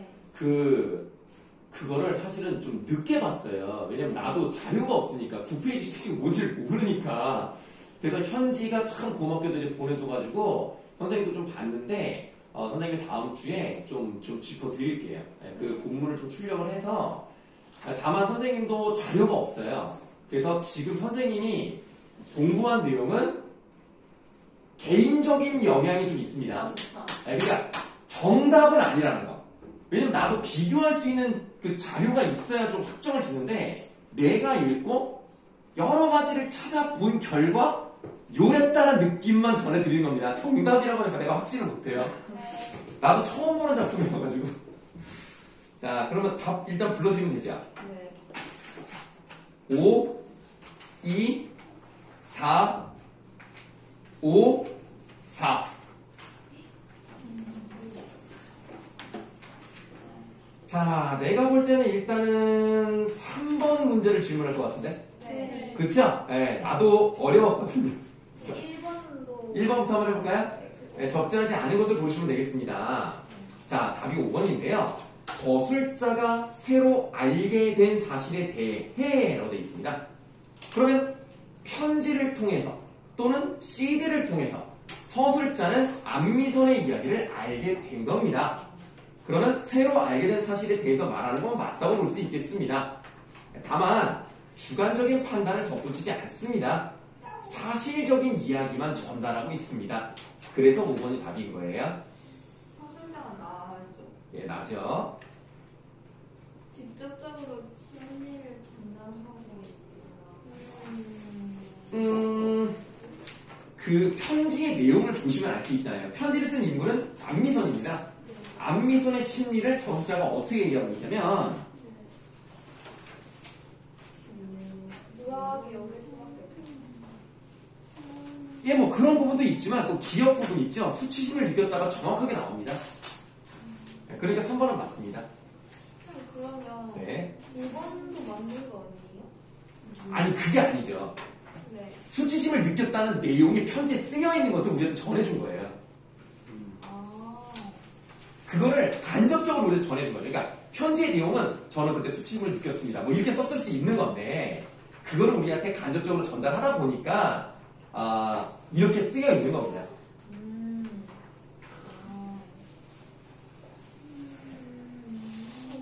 그거를 사실은 좀 늦게 봤어요. 왜냐면 나도 자료가 없으니까 9페이지 text가 뭔지를 모르니까. 그래서 현지가 참 고맙게도 이제 보내줘가지고 선생님도 좀 봤는데 선생님이 다음 주에 좀 짚어드릴게요. 네, 그 본문을 좀 출력을 해서 다만 선생님도 자료가 없어요. 그래서 지금 선생님이 공부한 내용은 개인적인 영향이 좀 있습니다. 아, 좋다. 네, 그러니까 정답은 아니라는 거. 왜냐면 나도 비교할 수 있는 그 자료가 있어야 좀 확정을 짓는데 내가 읽고 여러 가지를 찾아본 결과 요랬다는 느낌만 전해드리는 겁니다. 정답이라고 하니까 내가 확신을 못해요. 나도 처음 보는 작품이어가지고. 자, 그러면 답 일단 불러드리면 되죠. 네. 5, 2, 4, 5, 4. 자, 내가 볼 때는 일단은 3번 문제를 질문할 것 같은데? 네. 그쵸? 네, 나도 어려웠거든요. 1번도 1번부터 한번 해볼까요? 네, 적절하지 않은 것을 고르시면 되겠습니다. 자, 답이 5번인데요. 저술자가 새로 알게 된 사실에 대해 라고 되어 있습니다. 그러면 편지를 통해서 또는 CD를 통해서 서술자는 안미선의 이야기를 알게 된 겁니다. 그러면 새로 알게 된 사실에 대해서 말하는 건 맞다고 볼 수 있겠습니다. 다만 주관적인 판단을 덧붙이지 않습니다. 사실적인 이야기만 전달하고 있습니다. 그래서 5번이 답인 거예요. 서술자가 나죠. 예, 나죠. 직접적으로 심리를 전달하고 그 편지의 내용을 보시면 알 수 있잖아요. 편지를 쓴 인물은 안미선입니다. 안미선의 심리를 서술자가 어떻게 얘기하고 있냐면 우아하게 여길 수밖에 없죠. 예, 뭐 그런 부분도 있지만 또 기억 부분 있죠. 수치심을 느꼈다가 정확하게 나옵니다. 그러니까 3번은 맞습니다. 그러면 네. 5번도 맞는 거 아니에요? 아니 그게 아니죠. 네. 수치심을 느꼈다는 내용이 편지에 쓰여 있는 것을 우리한테 전해준 거예요. 아. 그거를 간접적으로 우리한테 전해준 거예요. 그러니까 편지의 내용은 저는 그때 수치심을 느꼈습니다. 뭐 이렇게 썼을 수 있는 건데 그거를 우리한테 간접적으로 전달하다 보니까 이렇게 쓰여 있는 겁니다.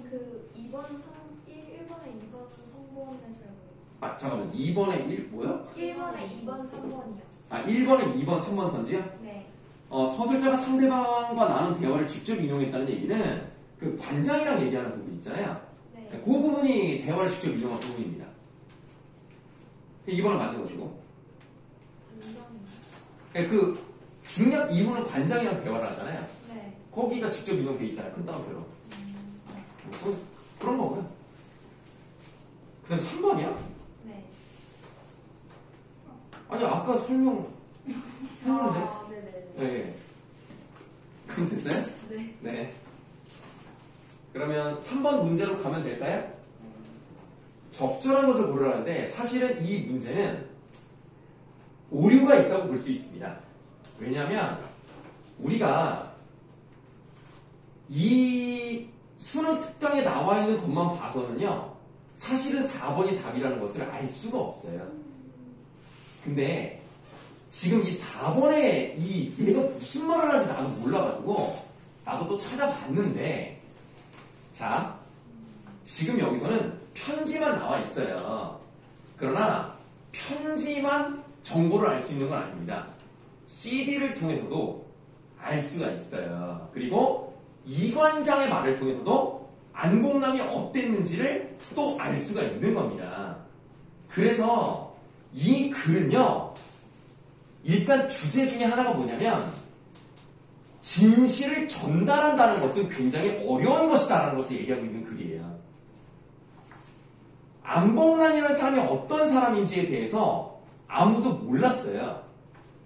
그 1번에 2번 3번을 잘 모르겠어요. 잠깐만 2번에 1 뭐요? 1번에 2번 3번이요. 1번에 2번 3번 선지요? 네. 서술자가 상대방과 나눈 대화를 직접 인용했다는 얘기는 그 관장이랑 얘기하는 부분 있잖아요. 네. 그 부분이 대화를 직접 인용한 부분입니다. 2번을 맞는 것이고 그 중략 이후는 관장이랑 대화를 하잖아요. 네. 거기가 직접 인용돼 있잖아요. 큰 따옴표로. 그런 거고요. 그 다음에 3번이야? 네. 아니 아까 설명했는데. 네네네. 네. 그럼 됐어요? 네. 네. 그러면 3번 문제로 가면 될까요? 적절한 것을 고르라는데 사실은 이 문제는 오류가 있다고 볼 수 있습니다. 왜냐하면 우리가 이 수능 특강에 나와 있는 것만 봐서는요 사실은 4번이 답이라는 것을 알 수가 없어요. 근데 지금 이 4번에 얘가 무슨 말을 하는지 나도 몰라가지고 나도 또 찾아봤는데 자 지금 여기서는 편지만 나와 있어요. 그러나 편지만 정보를 알 수 있는 건 아닙니다. CD를 통해서도 알 수가 있어요. 그리고 이관장의 말을 통해서도 안봉남이 어땠는지를 또 알 수가 있는 겁니다. 그래서 이 글은요 일단 주제 중에 하나가 뭐냐면 진실을 전달한다는 것은 굉장히 어려운 것이다라는 것을 얘기하고 있는 글이에요. 안봉란이라는 사람이 어떤 사람인지에 대해서 아무도 몰랐어요.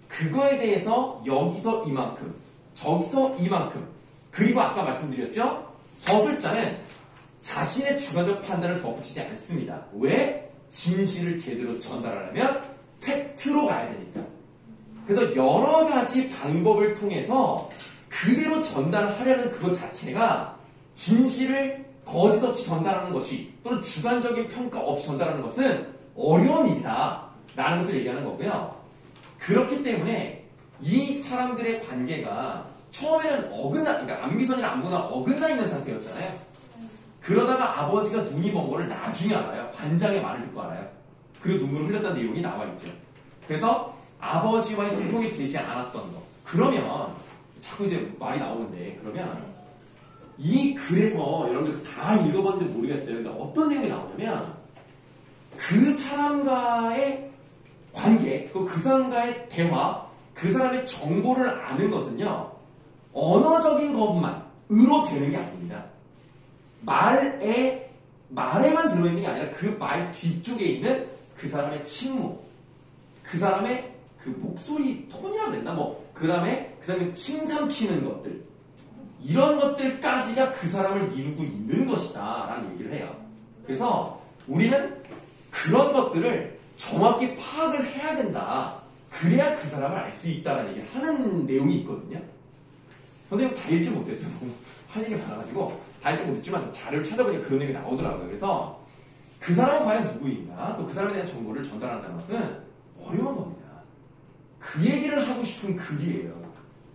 그거에 대해서 여기서 이만큼, 저기서 이만큼, 그리고 아까 말씀드렸죠? 서술자는 자신의 주관적 판단을 덧붙이지 않습니다. 왜? 진실을 제대로 전달하려면 팩트로 가야 되니까. 그래서 여러 가지 방법을 통해서 그대로 전달하려는 그것 자체가 진실을 거짓 없이 전달하는 것이 또는 주관적인 평가 없이 전달하는 것은 어려운 일이다 라는 것을 얘기하는 거고요. 그렇기 때문에 이 사람들의 관계가 처음에는 그러니까 안미선이랑 안보나 어긋나 있는 상태였잖아요. 그러다가 아버지가 눈이 먼 거를 나중에 알아요. 관장의 말을 듣고 알아요. 그리고 눈물을 흘렸다는 내용이 나와 있죠. 그래서 아버지와의 소통이 되지 않았던 거. 그러면 자꾸 이제 말이 나오는데 그러면 이 글에서 여러분들 다 읽어봤는지 모르겠어요. 그러니까 어떤 내용이 나오냐면 그 사람과의 관계, 그 사람과의 대화, 그 사람의 정보를 아는 것은요, 언어적인 것만으로 되는 게 아닙니다. 말에만 들어있는 게 아니라 그 말 뒤쪽에 있는 그 사람의 침묵, 그 사람의 그 목소리 톤이라고 그랬나? 그 다음에 침 삼키는 것들. 이런 것들까지가 그 사람을 이루고 있는 것이다. 라는 얘기를 해요. 그래서 우리는 그런 것들을 정확히 파악을 해야 된다. 그래야 그 사람을 알 수 있다는 얘기를 하는 내용이 있거든요. 선생님 다 읽지 못했어요. 너무 할 얘기 많아가지고 다 읽지 못했지만 자료를 찾아보니까 그런 내용이 나오더라고요. 그래서 그 사람은 과연 누구인가? 또 그 사람에 대한 정보를 전달한다는 것은 어려운 겁니다. 그 얘기를 하고 싶은 글이에요.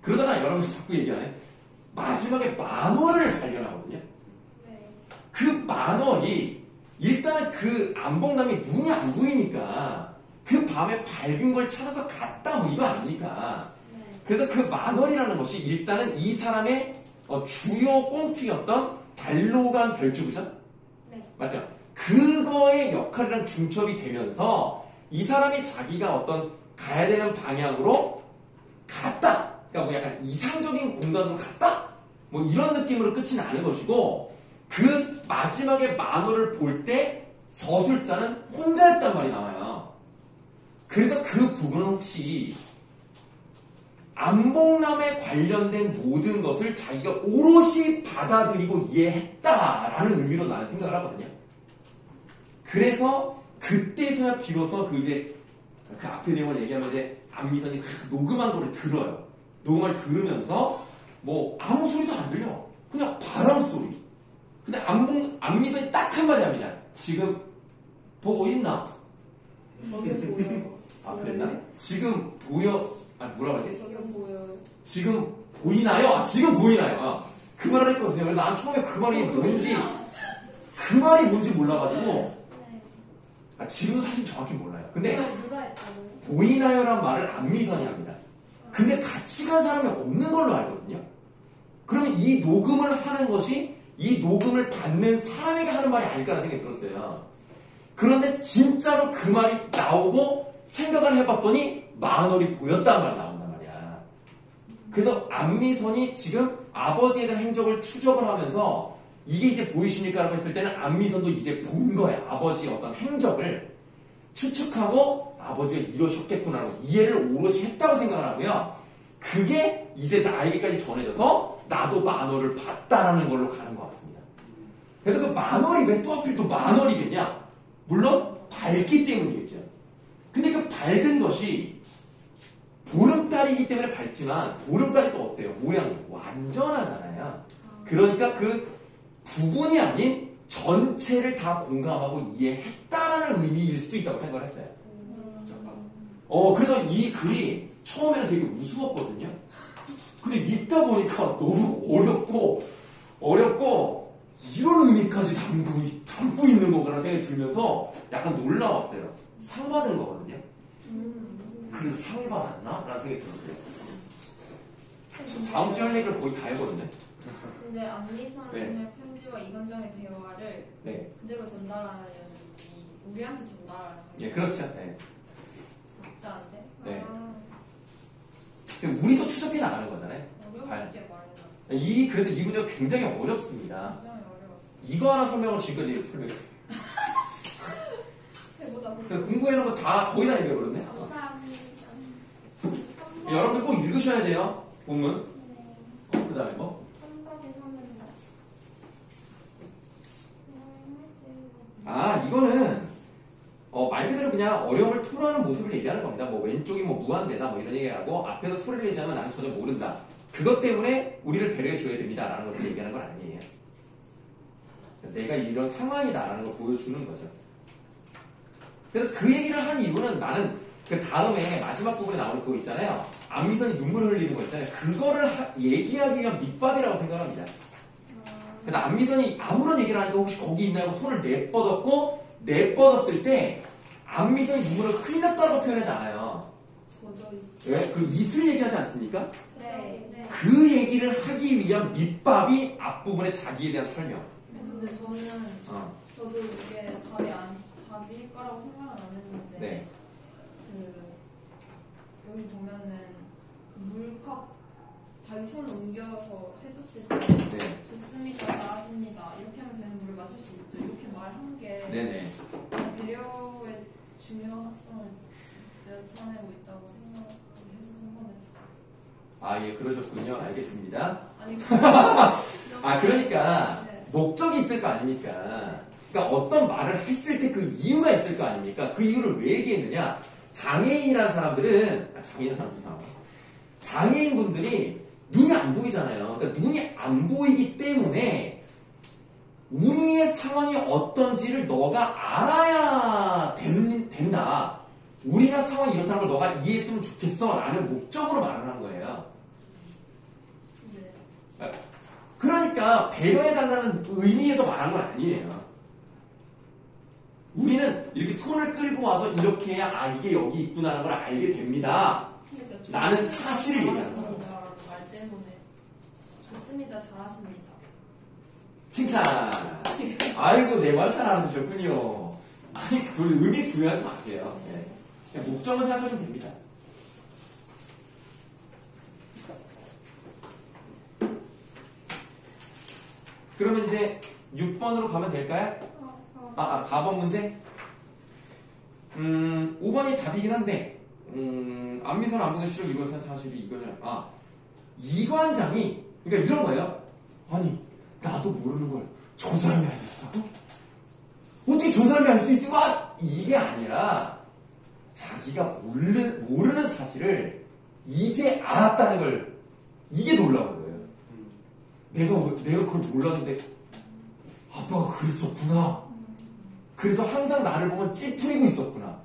그러다가 여러분이 자꾸 얘기하네. 마지막에 만월을 발견하거든요. 네. 그 만월이 일단은 그 안봉남이 눈이 안 보이니까 그 밤에 밝은 걸 찾아서 갔다 이거 아닙니까? 네. 그래서 그 만월이라는 것이 일단은 이 사람의 주요 꽁트였던 달로간 별주부전? 네. 맞죠? 그거의 역할이랑 중첩이 되면서 이 사람이 자기가 어떤 가야 되는 방향으로 갔다. 그러니까 약간 이상적인 공간으로 갔다. 이런 느낌으로 끝이 나는 것이고 그 마지막에 만호를 볼 때 서술자는 혼자였단 말이 나와요. 그래서 그 부분은 혹시 안봉남에 관련된 모든 것을 자기가 오롯이 받아들이고 이해했다라는 의미로 나는 생각을 하거든요. 그래서 그때서야 비로소 그 앞에 내용을 얘기하면 안미선이 녹음한 거를 들어요. 녹음을 들으면서 아무 소리도 안 들려. 그냥 바람 소리. 근데 안미선이 딱 한마디 합니다. 지금 보고 있나? 저게 보여요. 아 그랬나? 지금 보여. 뭐라 그러지? 저게 보여요. 지금 보이나요? 지금 보이나요? 그 말을 했거든요. 그래서 난 처음에 그 말이 뭔지 몰라가지고 지금도 사실 정확히 몰라요. 근데 누가 했다고요? 보이나요란 말을 안미선이 합니다. 근데 같이 간 사람이 없는 걸로 알거든요. 그러면 이 녹음을 하는 것이 이 녹음을 받는 사람에게 하는 말이 아닐까라는 생각이 들었어요. 그런데 진짜로 그 말이 나오고 생각을 해봤더니 만월이 보였다는 말이 나온단 말이야. 그래서 안미선이 지금 아버지에 대한 행적을 추적을 하면서 이게 이제 보이십니까라고 했을 때는 안미선도 이제 본 거야. 아버지의 어떤 행적을 추측하고 아버지가 이러셨겠구나라고 이해를 오롯이 했다고 생각을 하고요. 그게 이제 나에게까지 전해져서 나도 만월을 봤다라는 걸로 가는 것 같습니다. 그래서 그 만월이 왜 또 하필 또 만월이겠냐? 물론 밝기 때문이겠죠. 근데 그 밝은 것이 보름달이기 때문에 밝지만 보름달이 또 어때요? 모양이 완전하잖아요. 그러니까 그 부분이 아닌 전체를 다 공감하고 이해했다라는 의미일 수도 있다고 생각을 했어요. 그래서 이 글이 처음에는 되게 우스웠거든요. 근데 읽다 보니까 너무 어렵고 이런 의미까지 담고 있는 거구나 생각이 들면서 약간 놀라웠어요. 상 받은 거거든요. 그래서 상을 받았나? 라는 생각이 들었어요. 다음 주에 할 얘기를 거의 다 해버렸네. 근데 안미선의 네. 편지와 이건정의 대화를 네. 그대로 전달하려는 우리한테 전달하는 예, 그렇죠. 네. 독자한테. 네. 우리도 추적해 나가는 거잖아요. 어려울게 말해놔. 그래도 이 문제가 굉장히 어렵습니다. 굉장히 어려웠어. 이거 하나 설명을 지금까지 설명해. 해보자. 공부해놓은 거 다 거의 다 얘기해버렸네. 감사합니다. 여러분들 꼭 읽으셔야 돼요. 본문. 그 다음에 뭐? 이거는 말 그대로 그냥 어려움을 토로하는 모습을 얘기하는 겁니다. 왼쪽이 무한대다 이런 얘기하고 앞에서 소리를 내지 않으면 나는 전혀 모른다. 그것 때문에 우리를 배려해 줘야 됩니다. 라는 것을 얘기하는 건 아니에요. 내가 이런 상황이다라는 걸 보여주는 거죠. 그래서 그 얘기를 한 이유는 나는 그 다음에 마지막 부분에 나오는 그거 있잖아요. 안미선이 눈물을 흘리는 거 있잖아요. 그거를 얘기하기 위한 밑밥이라고 생각합니다. 근데 안미선이 아무런 얘기를 안 하니까 혹시 거기 있나요? 손을 내뻗었을 때 안미선이 눈물을 흘렸다고 표현하지 않아요. 젖어 있어. 왜? 그 이슬 얘기하지 않습니까? 네. 그 얘기를 하기 위한 밑밥이 앞부분에 자기에 대한 설명. 근데 저는 저도 이게 답일 거라고 생각은 안 했는데 네. 그 자기 손을 옮겨서 해줬을 때 네. 좋습니다, 잘하십니다 이렇게 하면 저희는 물을 마실 수 있죠. 이렇게 말한 게 네네. 배려의 중요성을 나타내고 있다고 생각해서 3번을 했어요. 아, 예, 그러셨군요. 알겠습니다. 아니 아, 그러니까 네. 목적이 있을 거 아닙니까? 그러니까 어떤 말을 했을 때 그 이유가 있을 거 아닙니까? 그 이유를 왜 얘기했느냐? 장애인이라는 사람들은, 장애인 사람 이상하다. 장애인 분들이 눈이 안 보이잖아요. 그러니까 눈이 안 보이기 때문에 우리의 상황이 어떤지를 너가 알아야 된다. 우리가 상황이 이렇다는 걸 너가 이해했으면 좋겠어. 라는 목적으로 말을 한 거예요. 네. 그러니까 배려해달라는 의미에서 말한 건 아니에요. 우리는 이렇게 손을 끌고 와서 이렇게 해야 아 이게 여기 있구나라는 걸 알게 됩니다. 그러니까 나는 사실을 얘기하는 거야. 잘하십니다라는 말 때문에 좋습니다, 잘하십니다. 칭찬. 아이고 내 말 잘 알아두셨군요. 아니 그걸 의미 부여하지 마세요. 네. 그냥 목적은 생각하시면 됩니다. 그러면 이제 6번으로 가면 될까요? 4번 문제? 5번이 답이긴 한데, 안미선 안 보는 싫어, 이것은 사실이 이거냐. 이관장이, 그러니까 이런 거예요. 아니, 나도 모르는 걸 저 사람이 알겠다고? 어떻게 저 사람이 알 수 있을까? 이게 아니라, 자기가 모르는 사실을 이제 알았다는 걸, 이게 놀라운 거예요. 내가 그걸 몰랐는데, 아빠가 그랬었구나. 그래서 항상 나를 보면 찌푸리고 있었구나.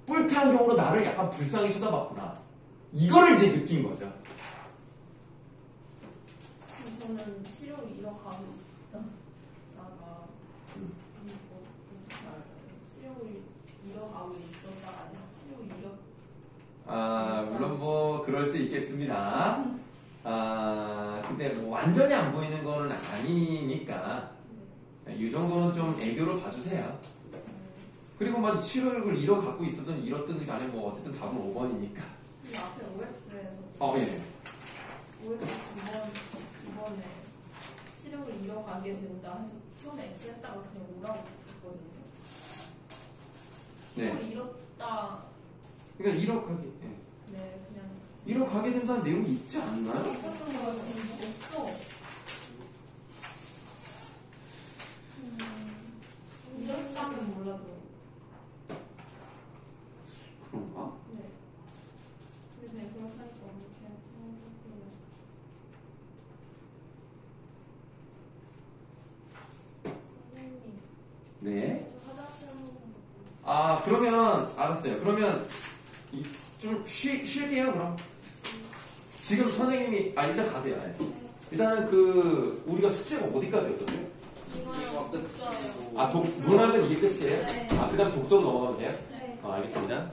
뿔테한 경우로 나를 약간 불쌍히 쳐다봤구나. 이거를 이제 느낀 거죠. 저는 시력을 잃어가고 있었다가 시력을 잃어가고 있었다가 아니라 시력을 물론 뭐 그럴 수 있겠습니다. 근데 뭐 완전히 안 보이는 거는 아니니까 이 정도는 좀 애교로 봐주세요. 그리고 막 시력을 잃어갖고 있었든 잃었든지 간에 뭐 어쨌든 답은 5번이니까. 이 앞에 OX에서 예. OX 9번에 시력을 잃어가게 된다 해서 처음에 X 했다가 그냥 오라고 했거든요. 시력을 잃었다. 그러니까 잃어가게, 네, 그냥 잃어가게 된다는 내용이 있지 않나요? 있었던 거 없어. 잃었다면 몰라도. 그런가? 네. 근데 그냥 그렇다니까 그냥 생각했고요. 선생님, 네. 저 화장실 한 번만 그러면 알았어요. 그러면 좀 쉴게요. 그럼 지금 선생님이 일단 가세요. 네. 일단은 우리가 숙제가 어디까지였었죠? 이거요. 끝이고. 문학은 이게 끝이에요? 네. 그다음 독서로 넘어가면 돼요? 네. 알겠습니다.